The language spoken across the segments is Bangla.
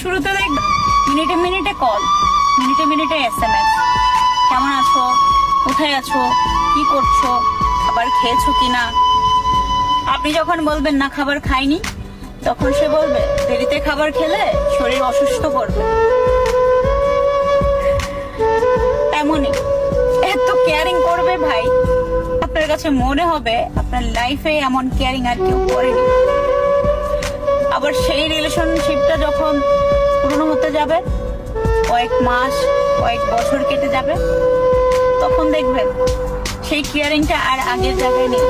শুরুতে দেখবেন মিনিটে মিনিটে কল, মিনিটে মিনিটে SMS, কেমন আছো, কোথায় আছো, কি করছো, খাবার খেয়েছো কিনা। আপনি যখন বলবেন না খাবার খাইনি, তখন সে বলবে দেরিতে খাবার খেলে শরীর অসুস্থ করবে। এমনই এত কেয়ারিং করবে ভাই, আপনার কাছে মনে হবে আপনার লাইফে এমন কেয়ারিং আর কেউ করেনি। আবার সেই রিলেশনশিপটা যখন পুরনো হতে যাবে, কয়েক মাস কয়েক বছর কেটে যাবে, তখন দেখবেন সেই কেয়ারিংটা আর আগের জায়গায় নেই।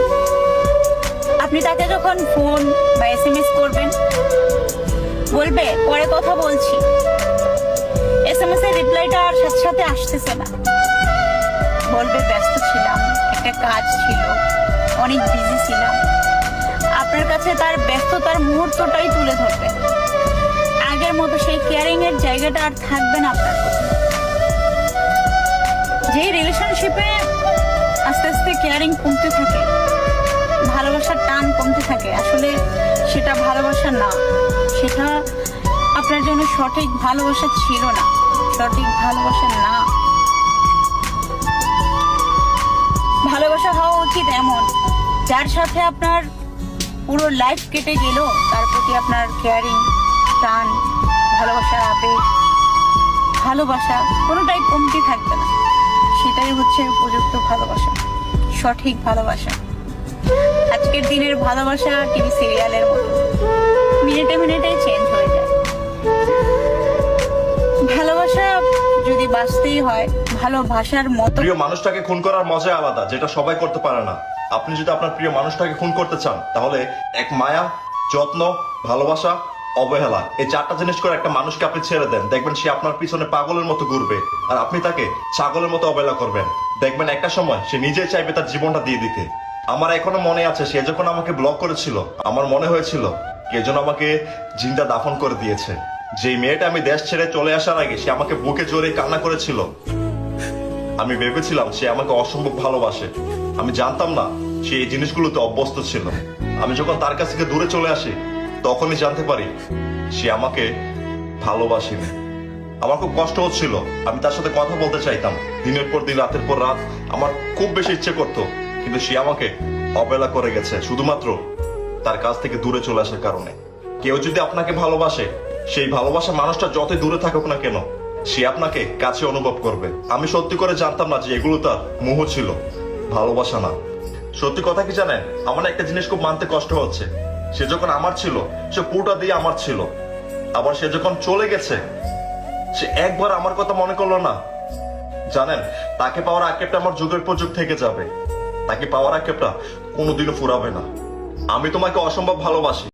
আপনি তাকে যখন ফোন বা SMS করবেন, বলবে পরে কথা বলছি, SMS এর রিপ্লাইটা আর সাথে সাথে আসতেছে না, বলবে ব্যস্ত ছিলাম, একটা কাজ ছিল, অনেক বিজি ছিলাম। আপনার কাছে তার ব্যস্ততার মুহূর্তটাই তুলে ধরবে, আগের মতো সেই কেয়ারিং এর জায়গাটা আর থাকবে না আপনার কাছে। যে রিলেশনশিপে আস্তে আস্তে কেয়ারিং কমতে থাকে, ভালোবাসার টান কমতে থাকে, আসলে সেটা ভালোবাসা না, সেটা আপনার জন্য সঠিক ভালোবাসা ছিল না, সঠিক ভালোবাসা না। ভালোবাসা হওয়া উচিত এমন, যার সাথে আপনার পুরো লাইফ কেটে গেল, তার প্রতি আপনার কেয়ারিং, টান, ভালোবাসা, আবেগ, ভালোবাসা কোনোটাই কমতি থাকবে না। সেটাই হচ্ছে উপযুক্ত ভালোবাসা, সঠিক ভালোবাসা। আজকের দিনের ভালোবাসা টিভি সিরিয়ালের মতো মিনিটে মিনিটে চেঞ্জ হয়ে যায়। ভালোবাসা যদি বাঁচতেই হয় ভালোবাসার মতো, প্রিয় মানুষটাকে খুন করার মজা আলাদা, যেটা সবাই করতে পারে না। আপনি যদি আপনার প্রিয় মানুষটাকে খুন করতে চান, তাহলে এক মায়া, যত্ন, ভালোবাসা, অবহেলা, এই চারটা জিনিস করে একটা মানুষকে আপনি ছেড়ে দেন, দেখবেন সে আপনার পিছনে পাগলের মতো ঘুরবে, আর আপনি তাকে ছাগলের মতো অবহেলা করবেন। দেখবেন একটা সময় সে নিজে চাইবে তার জীবনটা দিয়ে দিতে। আমার এখনো মনে আছে, সে যখন আমাকে ব্লক করেছিল, আমার মনে হয়েছিল কে যেন আমাকে জিন্দা দাফন করে দিয়েছে। যেই মেয়েটা আমি দেশ ছেড়ে চলে আসার আগে সে আমাকে বুকে জড়িয়ে কান্না করেছিল, আমি ভেবেছিলাম সে আমাকে অসম্ভব ভালোবাসে। আমি জানতাম না সে এই জিনিসগুলোতে অভ্যস্ত ছিল। আমি যখন তার কাছ থেকে দূরে চলে আসি, তখনই জানতে পারি সে আমাকে ভালোবাসেনি। আমার খুব কষ্ট হচ্ছিল, আমি তার সাথে কথা বলতে চাইতাম, দিনের পর দিন, রাতের পর রাত, আমার খুব বেশি ইচ্ছে করতো, কিন্তু সে আমাকে অবহেলা করে গেছে শুধুমাত্র তার কাছ থেকে দূরে চলে আসার কারণে। কেউ যদি আপনাকে ভালোবাসে, সেই ভালোবাসা মানুষটা যতই দূরে থাকুক না কেন, সে আপনাকে কাছে অনুভব করবে। আমি সত্যি করে জানতাম না যে এগুলো তার মোহ ছিল, ভালোবাসা না। সত্যি কথা কি জানেন, আমার একটা জিনিস খুব মানতে কষ্ট হচ্ছে, সে যখন আমার ছিল সে পুরোটা দিয়ে আমার ছিল, আবার সে যখন চলে গেছে সে একবার আমার কথা মনে করলো না। জানেন, তাকে পাওয়ার আক্ষেপটা আমার যুগের পর যুগ থেকে যাবে, তাকে পাওয়ার আক্ষেপটা কোনোদিনও ফুরাবে না। আমি তোমাকে অসম্ভব ভালোবাসি।